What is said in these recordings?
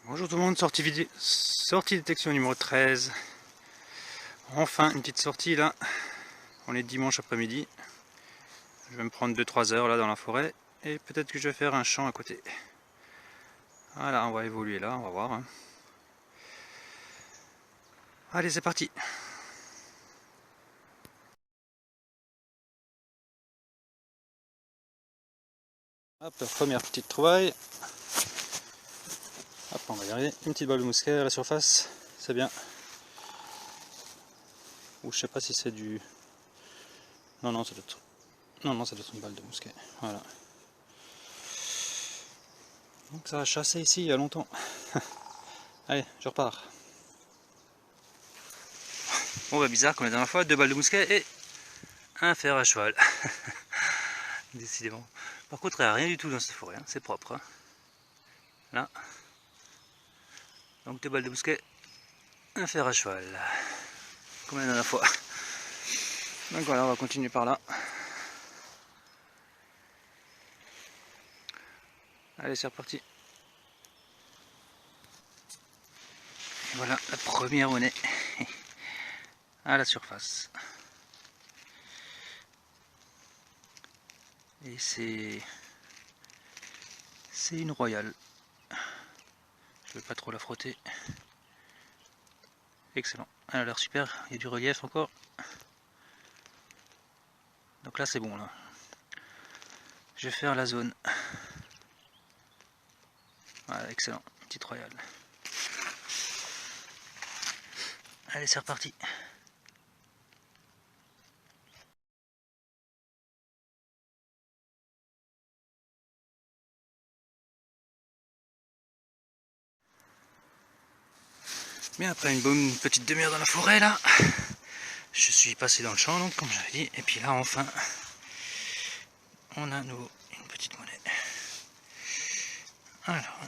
Bonjour tout le monde, sortie détection numéro 13. Enfin une petite sortie là. On est dimanche après-midi. Je vais me prendre 2-3 heures là dans la forêt. Et peut-être que je vais faire un champ à côté. Voilà, on va évoluer là, on va voir. Allez, c'est parti. Hop, première petite trouvaille. Hop, on va y arriver. Une petite balle de mousquet à la surface, c'est bien. Ou je sais pas si c'est du... Non, ça doit être... Non, ça doit être une balle de mousquet. Voilà. Donc ça a chassé ici il y a longtemps. Allez, je repars. Bon bah bizarre comme la dernière fois, 2 balles de mousquet et un fer à cheval. Décidément. Par contre il n'y a rien du tout dans cette forêt, hein. C'est propre. Hein. Là. Donc 2 balles de mousquet, un fer à cheval. Comme la dernière fois. Donc voilà, on va continuer par là. Allez, c'est reparti. Et voilà la première monnaie à la surface. Et c'est une royale. Je vais pas trop la frotter. Excellent. Elle a l'air super. Il y a du relief encore. Donc là c'est bon là. Je vais faire la zone. Voilà, excellent. Petite royale. Allez, c'est reparti. Bien, après une bonne petite demi-heure dans la forêt là, je suis passé dans le champ donc comme j'avais dit, et puis là enfin on a à nouveau une petite monnaie. Alors,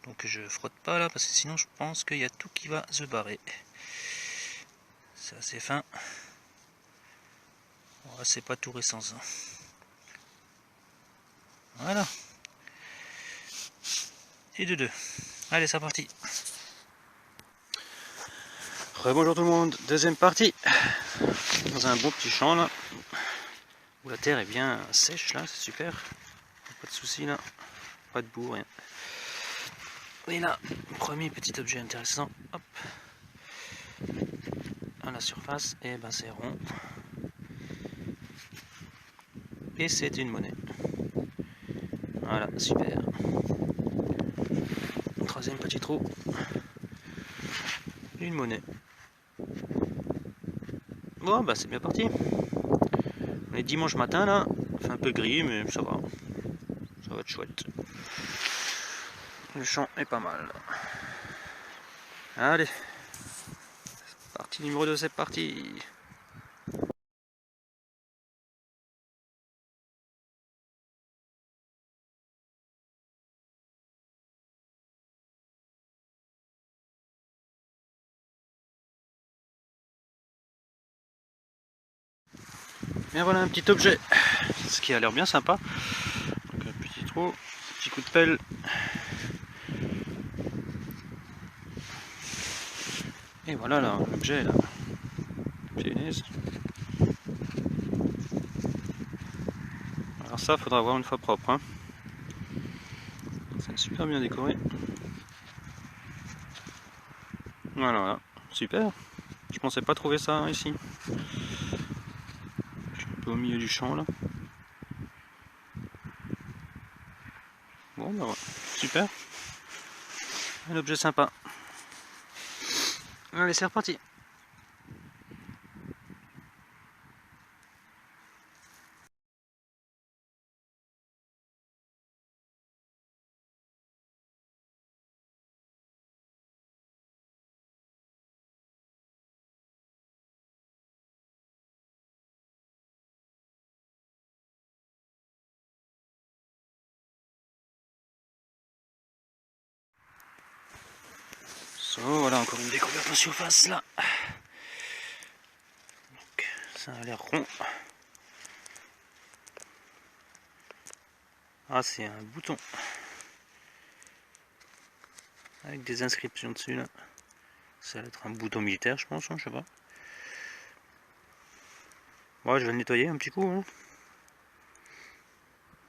donc je frotte pas là parce que sinon je pense qu'il y a tout qui va se barrer. C'est assez fin. Bon, c'est pas tout récent ça. Voilà. Et de deux. Allez, c'est parti. Bonjour tout le monde, deuxième partie. Dans un bon petit champ là. Où la terre est bien sèche là, c'est super. Pas de soucis là. Pas de boue, rien. Et là, premier petit objet intéressant. Hop. À la surface, et ben c'est rond. Et c'est une monnaie. Voilà, super. Troisième petit trou. Une monnaie. Bon bah c'est bien parti. On est dimanche matin là. Il fait un peu gris mais ça va. Ça va être chouette. Le champ est pas mal. Allez. Partie numéro 2, c'est parti. Et voilà un petit objet. Ce qui a l'air bien sympa. Donc un petit trou, petit coup de pelle. Et voilà l'objet là. Punaise. Alors ça, faudra avoir une fois propre. Hein. C'est super bien décoré. Voilà, super. Je pensais pas trouver ça hein, ici. Je suis un peu au milieu du champ là. Bon bah voilà, super. Un objet sympa. Allez, c'est reparti. So, voilà encore une découverte en surface là. Donc, ça a l'air rond. Ah, c'est un bouton. Avec des inscriptions dessus là. Ça va être un bouton militaire, je pense, hein, je sais pas. Ouais, je vais le nettoyer un petit coup. Hein.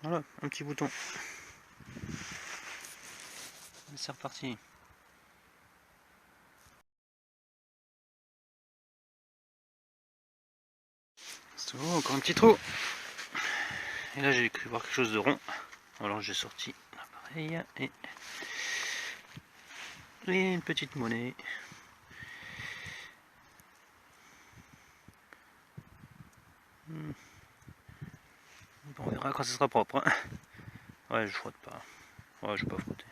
Voilà, un petit bouton. C'est reparti. Oh, encore un petit trou. Et là j'ai cru voir quelque chose de rond. Alors j'ai sorti l'appareil et une petite monnaie. Bon, on verra quand ce sera propre. Ouais, je frotte pas. Ouais, je vais pas frotter.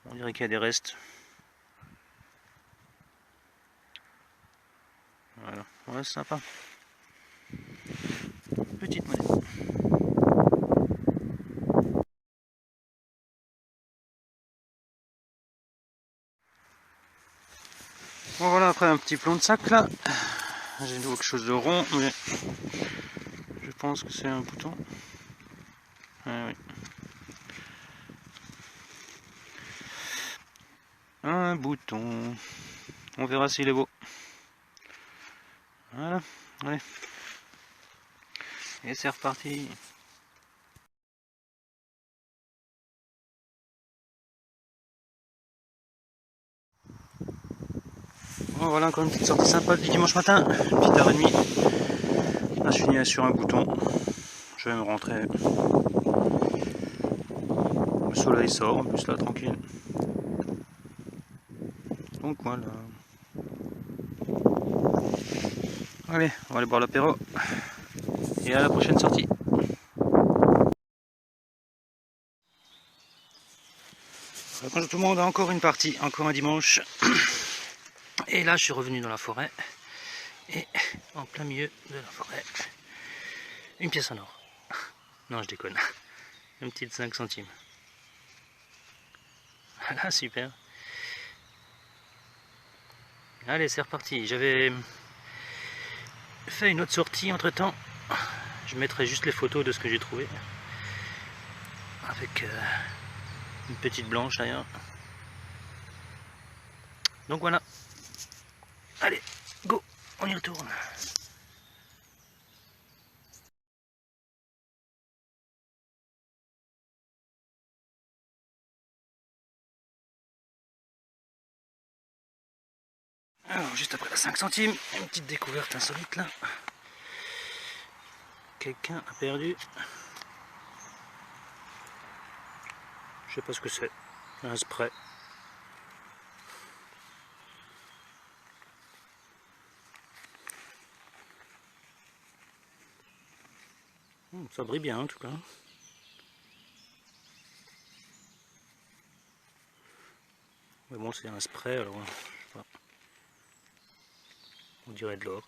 On dirait qu'il y a des restes. Voilà, ouais, c'est sympa. Petite monnaie. Bon voilà, après un petit plomb de sac là. J'ai quelque chose de rond, mais je pense que c'est un bouton. Ah, oui. Un bouton. On verra s'il est beau. Voilà, allez. Et c'est reparti. Bon, voilà encore une petite sortie sympa du dimanche matin, une petite heure et demie. Là je finis sur un bouton. Je vais me rentrer. Le soleil sort en plus là, tranquille. Donc voilà. Allez, on va aller boire l'apéro. Et à la prochaine sortie. Bonjour tout le monde, encore une partie, encore un dimanche. Et là je suis revenu dans la forêt. Et en plein milieu de la forêt, une pièce en or. Non, je déconne. Une petite 5 centimes. Voilà, super. Allez, c'est reparti. J'avais fait une autre sortie entre temps. Je mettrai juste les photos de ce que j'ai trouvé. Avec une petite blanche d'ailleurs. Donc voilà. Allez, go, on y retourne. Alors, juste après la 5 centimes, une petite découverte insolite là. Quelqu'un a perdu. Je sais pas ce que c'est. Un spray. Ça brille bien en tout cas. Mais bon, c'est un spray alors. Je sais pas. On dirait de l'or.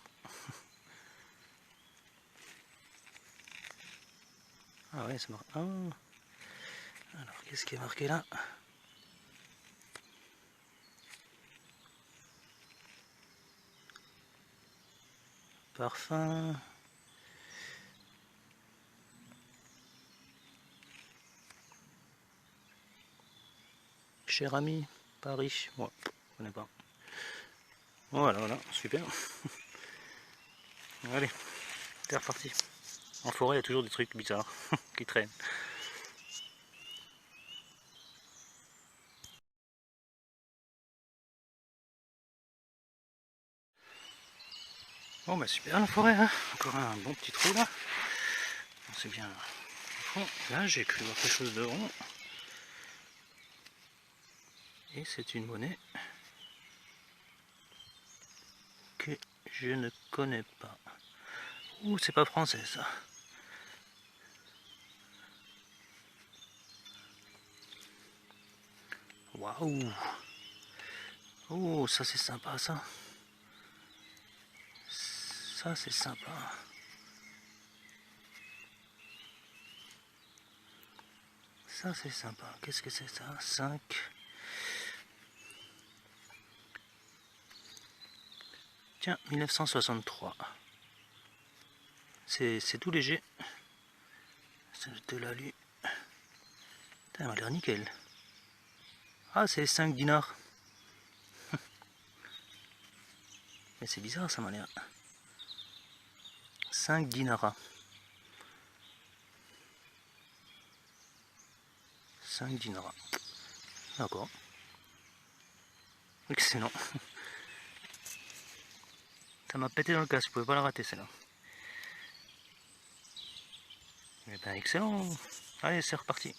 Ah ouais, c'est marqué. Ah. Alors, qu'est-ce qui est marqué là? Parfum. Cher ami, Paris. Moi, je connais pas. Voilà, voilà, super. Allez, c'est reparti. En forêt, il y a toujours des trucs bizarres qui traînent. Bon bah super la forêt, hein. Encore un bon petit trou là. C'est bien. Là j'ai cru voir quelque chose de rond. Et c'est une monnaie que je ne connais pas. Ouh, c'est pas français ça. Waouh. Oh, ça c'est sympa ça. Ça c'est sympa. Ça c'est sympa. Qu'est-ce que c'est ça? 5. Tiens, 1963. C'est tout léger. C'est de l'alu. Ça m'a l'air nickel. Ah, c'est 5 dinars. Mais c'est bizarre, ça m'a l'air. 5 dinars. 5 dinars. D'accord. Excellent. Ça m'a pété dans le casque, je pouvais pas la rater celle-là. Eh ben excellent. Allez, c'est reparti.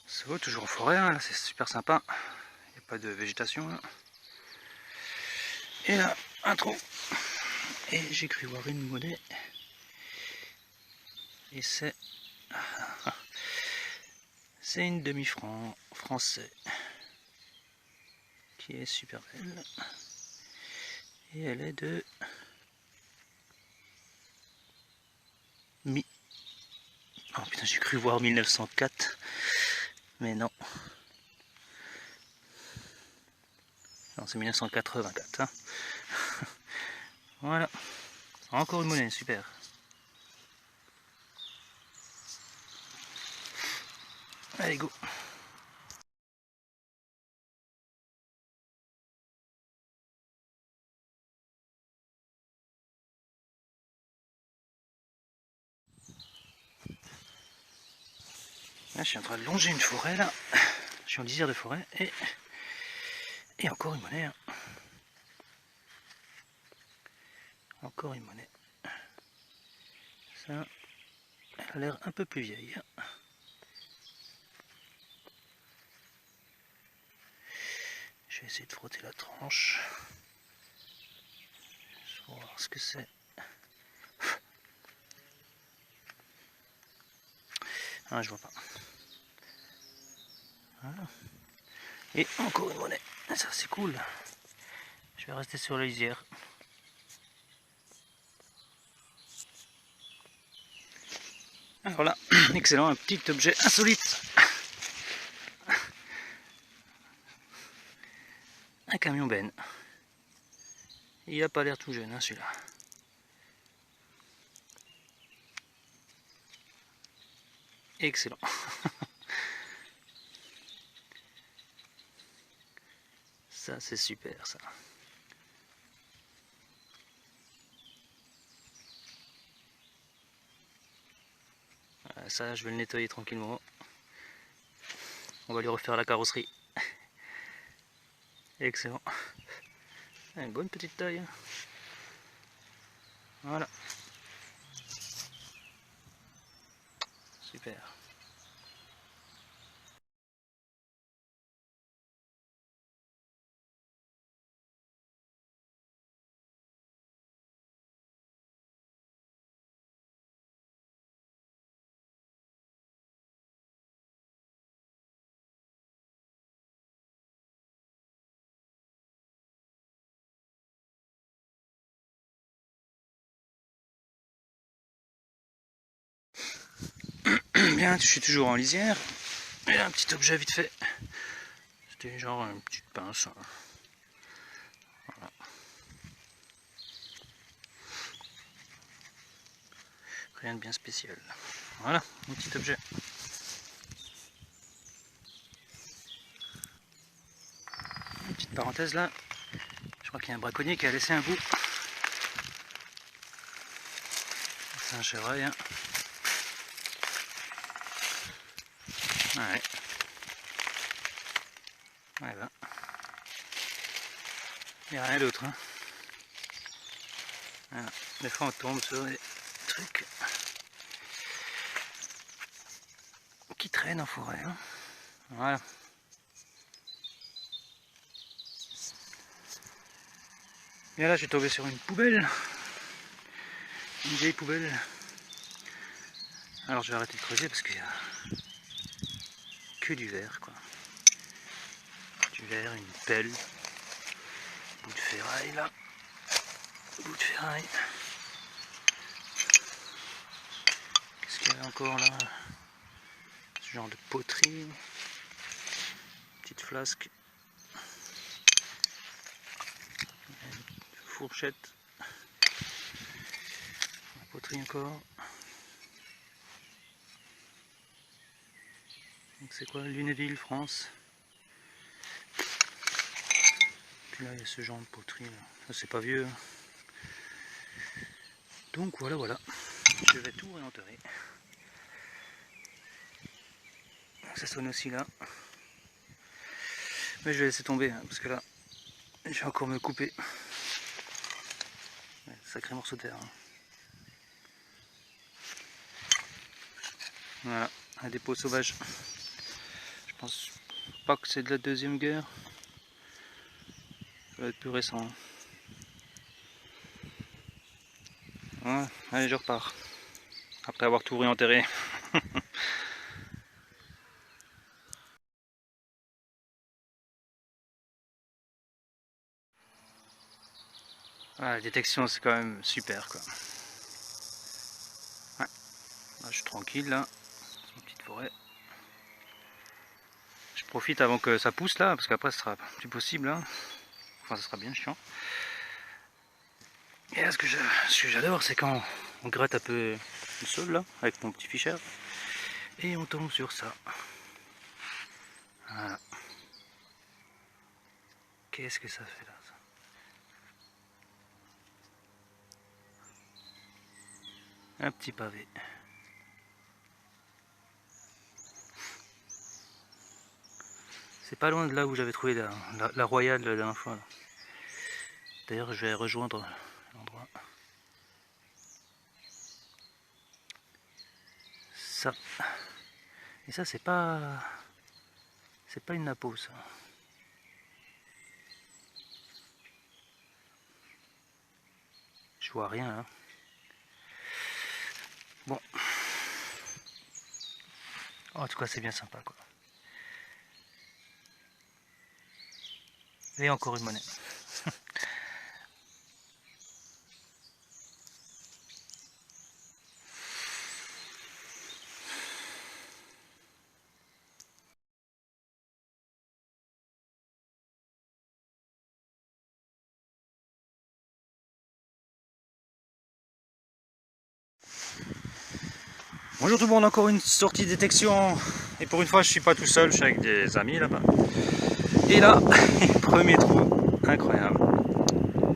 Ça va, toujours en forêt, hein, là c'est super sympa. Il n'y a pas de végétation là. Et là, un trou. Et j'ai cru voir une monnaie. Et c'est une demi-franc français. Qui est super belle. Et elle est de oh putain, j'ai cru voir 1904. Mais non. Non, c'est 1984. Hein. Voilà. Encore une monnaie, super. Allez, go. Là, je suis en train de longer une forêt, là. Je suis en lisière de forêt, et encore une monnaie. Hein. Encore une monnaie. Ça, elle a l'air un peu plus vieille. Je vais essayer de frotter la tranche. Pour voir ce que c'est. Ah, je vois pas. Voilà. Et encore une monnaie. Ça, c'est cool. Je vais rester sur la lisière. Alors là, excellent, un petit objet insolite. Un camion benne. Il a pas l'air tout jeune, hein, celui-là. Excellent. Ça, c'est super, ça. Ça, je vais le nettoyer tranquillement. On va lui refaire la carrosserie. Excellent. Une bonne petite taille. Voilà. Super. Bien, je suis toujours en lisière. Et là, un petit objet vite fait. C'était genre une petite pince. Voilà. Rien de bien spécial. Voilà, un petit objet. Une petite parenthèse là. Je crois qu'il y a un braconnier qui a laissé un bout. C'est un chevreuil. Hein. Ouais. Ouais ben. Il n'y a rien d'autre. Hein. Voilà. Des fois on tombe sur des trucs qui traînent en forêt. Hein. Voilà. Et là j'ai tombé sur une poubelle. Une vieille poubelle. Alors je vais arrêter de creuser parce qu'il y a que du verre quoi. Du verre, une pelle. Bout de ferraille là. Bout de ferraille. Qu'est-ce qu'il y a encore là? Ce genre de poterie. Petite petite flasque. Fourchette. La poterie encore. Donc c'est quoi? Lunéville, France. Puis là il y a ce genre de poterie. Ça c'est pas vieux. Donc voilà. Je vais tout réenterrer. Ça sonne aussi là. Mais je vais laisser tomber hein, parce que là je vais encore me couper. Ouais, sacré morceau de terre. Hein. Voilà, un dépôt sauvage. Je pense pas que c'est de la Deuxième Guerre. Ça va être plus récent. Ouais, allez, je repars. Après avoir tout réenterré. Ah, la détection c'est quand même super quoi. Ouais. Là, je suis tranquille là, c'est une petite forêt. Je profite avant que ça pousse là, parce qu'après ce sera plus possible. Hein. Enfin, ça sera bien chiant. Et là, ce que j'adore, c'est quand on gratte un peu le sol là, avec mon petit ficheur, et on tombe sur ça. Voilà. Qu'est-ce que ça fait là ça? Un petit pavé. C'est pas loin de là où j'avais trouvé la royale la dernière fois. D'ailleurs, je vais rejoindre l'endroit. Ça. Et ça, c'est pas une napo, ça. Je vois rien là. Bon. En tout cas, c'est bien sympa quoi. Et encore une monnaie. Bonjour tout le monde, encore une sortie de détection. Et pour une fois, je suis pas tout seul, je suis avec des amis là-bas. Et là, premier trou, incroyable.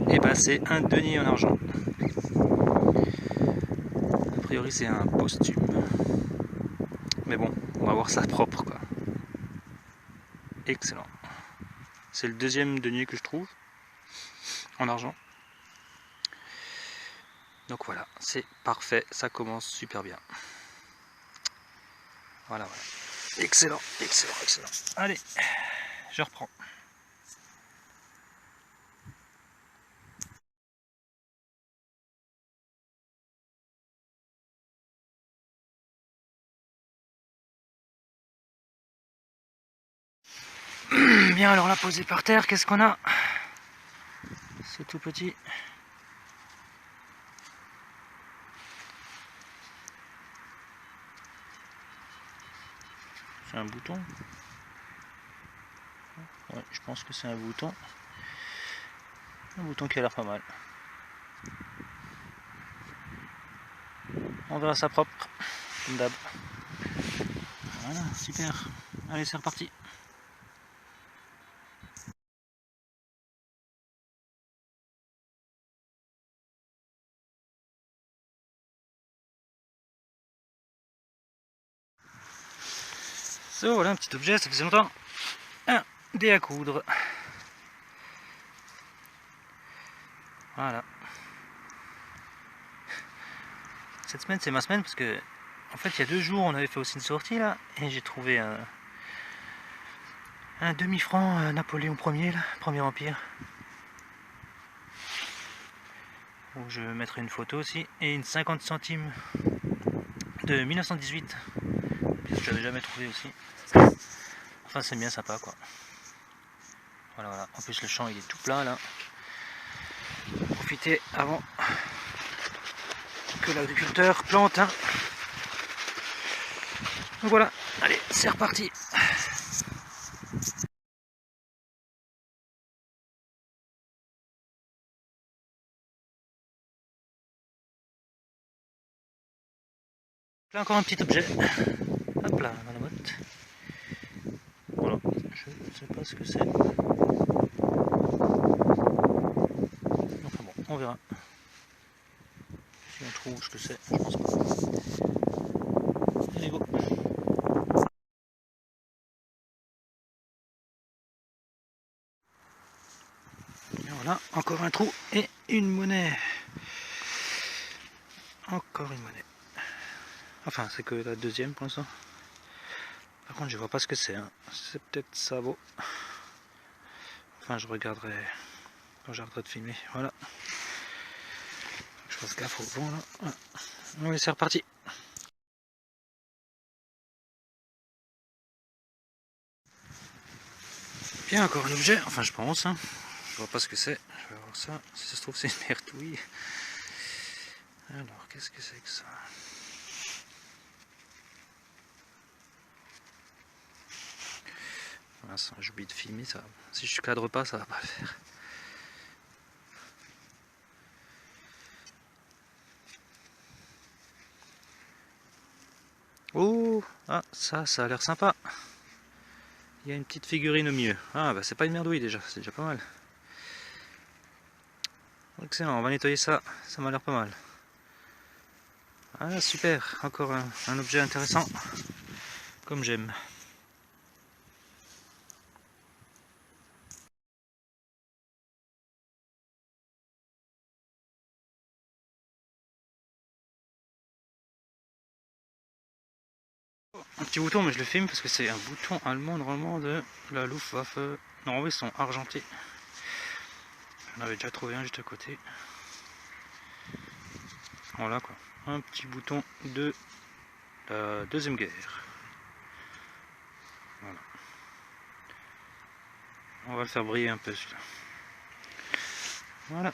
Et ben c'est un denier en argent. A priori c'est un posthume. Mais bon, on va voir ça propre quoi. Excellent. C'est le deuxième denier que je trouve en argent. Donc voilà, c'est parfait, ça commence super bien. Voilà. Excellent. Allez, je reprends. Bien, alors là, posé par terre, qu'est-ce qu'on a? C'est tout petit. C'est un bouton. Ouais, je pense que c'est un bouton. Un bouton qui a l'air pas mal. On verra ça propre, comme d'hab. Voilà, super. Allez, c'est reparti. So, voilà un petit objet, ça faisait longtemps. Un dé à coudre. Voilà. Cette semaine, c'est ma semaine parce que, en fait, il y a 2 jours, on avait fait aussi une sortie là, et j'ai trouvé un demi-franc Napoléon Ier, là, Premier Empire. Donc je mettrai une photo aussi, et une 50 centimes de 1918. Que j'avais jamais trouvé aussi. Enfin, c'est bien sympa quoi. Voilà. En plus, le champ il est tout plat là. Profitez avant que l'agriculteur plante. Hein. Donc voilà, allez, c'est reparti. Là encore un petit objet. Hop là, dans la botte. Voilà, je ne sais pas ce que c'est. Enfin bon, on verra. Si on trouve ce que c'est, je pense pas. Allez, go. Et voilà, encore un trou et une monnaie. Encore une monnaie. Enfin, c'est que la deuxième pour l'instant. Par contre, je vois pas ce que c'est. Hein. C'est peut-être ça vaut. Enfin, je regarderai quand j'arrêterai de filmer. Voilà. Je fasse gaffe au vent là. Voilà. Oui, c'est reparti. Bien, encore un objet. Enfin, je pense. Hein. Je vois pas ce que c'est. Je vais voir ça. Si ça se trouve, c'est une mertouille. Alors, qu'est-ce que c'est que ça? J'ai oublié de filmer ça. Si je cadre pas, ça va pas le faire. Oh, ah, ça a l'air sympa. Il y a une petite figurine au milieu. Ah, bah c'est pas une merdouille déjà, c'est déjà pas mal. Excellent, on va nettoyer ça, ça m'a l'air pas mal. Ah, super, encore un objet intéressant, comme j'aime. Un petit bouton, mais je le filme parce que c'est un bouton allemand normalement de la Luftwaffe. Normalement ils sont argentés. J'en avais déjà trouvé un juste à côté. Voilà quoi, un petit bouton de la Deuxième Guerre. Voilà. On va le faire briller un peu celui-là. Voilà.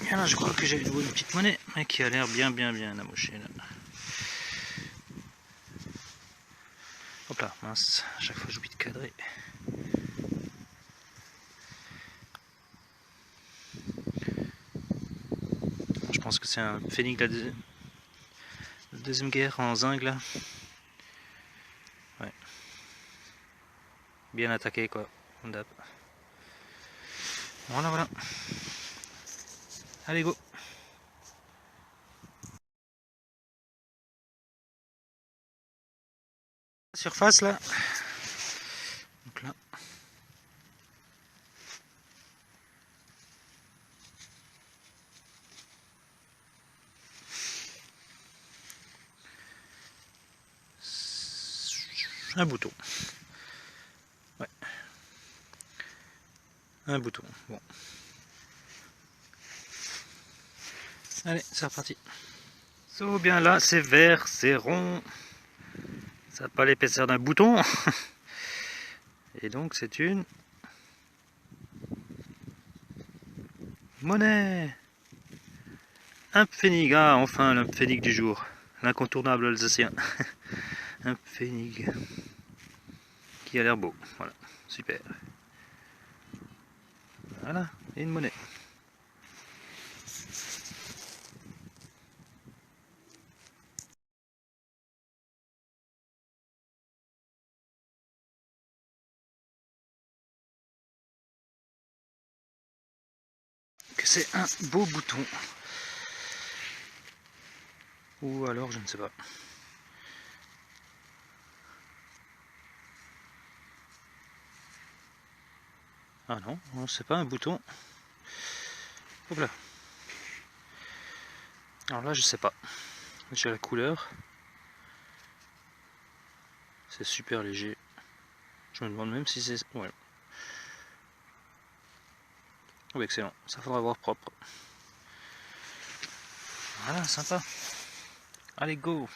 Et là, je crois que j'ai une petite monnaie mais qui a l'air bien amochée là. Hop là, mince, à chaque fois j'oublie de cadrer. Je pense que c'est un phénix de la Deuxième Guerre en zinc là. Ouais. Bien attaqué quoi. Voilà. Allez go. Surface là. Donc là. Un bouton. Ouais. Un bouton. Bon. Allez, c'est reparti. So, bien là, c'est vert, c'est rond. Ça n'a pas l'épaisseur d'un bouton. Et donc c'est une monnaie. Un pfennig, ah enfin le pfennig du jour. L'incontournable alsacien. Un pfennig. Qui a l'air beau. Voilà, super. Voilà, et une monnaie. Que c'est un beau bouton. Ou alors je ne sais pas. Ah non, c'est pas un bouton. Hop là. Alors là je sais pas. J'ai la couleur. C'est super léger. Je me demande même si c'est... Ouais. Oh, excellent. Ça faudra voir propre. Voilà, sympa. Allez, go!